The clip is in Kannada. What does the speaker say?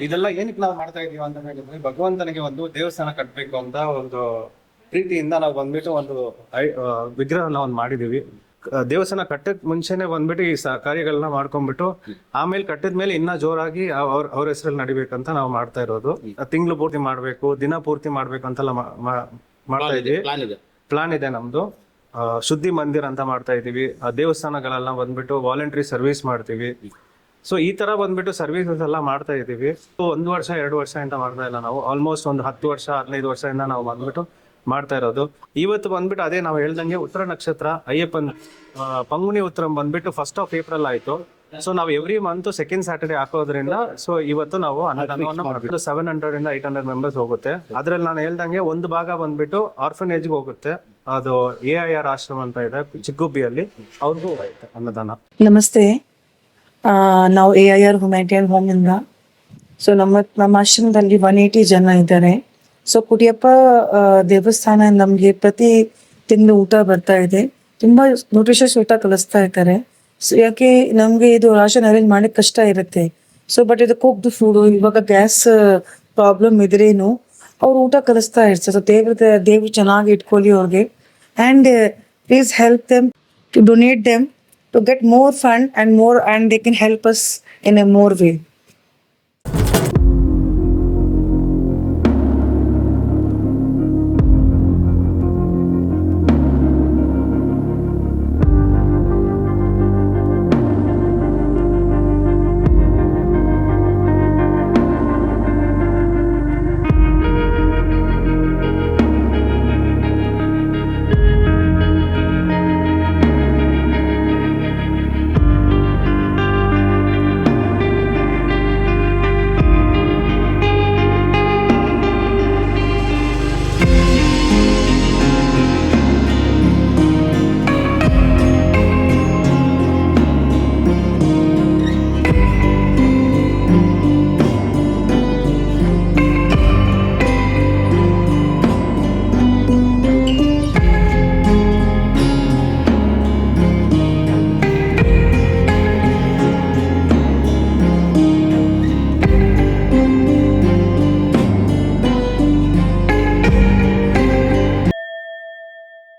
ಇದೆಲ್ಲ ಏನಕ್ಕೆ ನಾವು ಮಾಡ್ತಾ ಇದೀವಿ ಅಂತ ಹೇಳಿದ್ರೆ, ಭಗವಂತನಿಗೆ ಒಂದು ದೇವಸ್ಥಾನ ಕಟ್ಟಬೇಕು ಅಂತ ಒಂದು ಪ್ರೀತಿಯಿಂದ ನಾವು ಬಂದ್ಬಿಟ್ಟು ಒಂದು ವಿಗ್ರಹನ ಒಂದು ಮಾಡಿದೀವಿ. ದೇವಸ್ಥಾನ ಕಟ್ಟಕ್ ಮುಂಚೆನೆ ಬಂದ್ಬಿಟ್ಟು ಈ ಕಾರ್ಯಗಳನ್ನ ಮಾಡ್ಕೊಂಡ್ಬಿಟ್ಟು ಆಮೇಲೆ ಕಟ್ಟಿದ್ಮೇಲೆ ಇನ್ನ ಜೋರಾಗಿ ಅವ್ರ ಹೆಸರಲ್ಲಿ ನಡಿಬೇಕಂತ ನಾವು ಮಾಡ್ತಾ ಇರೋದು. ತಿಂಗಳು ಪೂರ್ತಿ ಮಾಡ್ಬೇಕು, ದಿನ ಪೂರ್ತಿ ಮಾಡ್ಬೇಕು ಅಂತೆಲ್ಲ ಮಾಡ್ತಾ ಇದೀವಿ. ಪ್ಲಾನ್ ಇದೆ ನಮ್ದು. ಶುದ್ಧಿ ಮಂದಿರ ಅಂತ ಮಾಡ್ತಾ ಇದೀವಿ. ದೇವಸ್ಥಾನಗಳೆಲ್ಲ ಬಂದ್ಬಿಟ್ಟು ವಾಲಂಟ್ರಿ ಸರ್ವಿಸ್ ಮಾಡ್ತೀವಿ. ಸೊ ಈ ತರ ಬಂದ್ಬಿಟ್ಟು ಸರ್ವಿಸಸ್ ಎಲ್ಲ ಮಾಡ್ತಾ ಇದೀವಿ. 1 ವರ್ಷ 2 ವರ್ಷ ಅಂತ ಮಾಡ್ತಾ ಇಲ್ಲ ನಾವು. ಆಲ್ಮೋಸ್ಟ್ ಒಂದು 10 ವರ್ಷ 15 ವರ್ಷದಿಂದ ನಾವು ಬಂದ್ಬಿಟ್ಟು ಮಾಡ್ತಾ ಇರೋದು. ಇವತ್ತು ಬಂದ್ಬಿಟ್ಟು ಅದೇ ನಾವು ಹೇಳ್ದಂಗೆ ಉತ್ತರ ನಕ್ಷತ್ರ ಅಯ್ಯಪ್ಪನ್ ಪಂಗುನಿ ಉತ್ತರ ಬಂದ್ಬಿಟ್ಟು 1st of April ಆಯ್ತು. ಸೊ ನಾವು ಎವ್ರಿ ಮಂತ್ ಸೆಕೆಂಡ್ ಸ್ಯಾಟರ್ಡೆ ಹಾಕೋದ್ರಿಂದ ಸೊ ಇವತ್ತು ನಾವು ಅನ್ನದಾನವನ್ನು ಮಾಡ್ಬಿಟ್ಟು 700 ಇಂದ 800 ಮೆಂಬರ್ಸ್ ಹೋಗುತ್ತೆ. ಅದ್ರಲ್ಲಿ ನಾನು ಹೇಳ್ದಂಗೆ ಒಂದು ಭಾಗ ಬಂದ್ಬಿಟ್ಟು ಆರ್ಫನೇಜ್ಗೆ ಹೋಗುತ್ತೆ. ಅದು AIR ಆಶ್ರಮ ಅಂತ ಇದೆ ಚಿಕ್ಕಗುಬ್ಬಿಯಲ್ಲಿ, ಅವ್ರಿಗೂ ಹೋಗುತ್ತೆ ಅನ್ನದಾನ. ನಮಸ್ತೆ, ನಾವು AIR ಹ್ಯುಮ್ಯಾನಿಟೇರಿಯನ್ ಹೋಮ್ ಇಂದ. ಸೊ ನಮ್ಮ ಆಶ್ರಮದಲ್ಲಿ 180 ಜನ ಇದ್ದಾರೆ. ಸೊ ಕುಟಿಯಪ್ಪ ದೇವಸ್ಥಾನ ನಮಗೆ ಪ್ರತಿ ತಿಂಗಳು ಊಟ ಬರ್ತಾ ಇದೆ. ತುಂಬಾ ನ್ಯೂಟ್ರಿಷಸ್ ಊಟ ಕಲಿಸ್ತಾ ಇದ್ದಾರೆ. ಸೊ ಯಾಕೆ ನಮ್ಗೆ ಇದು ರಾಷನ್ ಅರೇಂಜ್ ಮಾಡಕ್ ಕಷ್ಟ ಇರುತ್ತೆ. ಸೊ ಬಟ್ ಇದು ಕುಕ್ಡ್ ಫುಡ್, ಇವಾಗ ಗ್ಯಾಸ್ ಪ್ರಾಬ್ಲಮ್ ಇದ್ರೇನು ಅವ್ರು ಊಟ ಕಲಿಸ್ತಾ ಇರ್ತಾರೆ. ಸೊ ದೇವ್ರು ಚೆನ್ನಾಗಿ ಇಟ್ಕೊಳ್ಳಿ ಅವ್ರಿಗೆ. And please help them to donate them to get more fund and they can help us in a more way.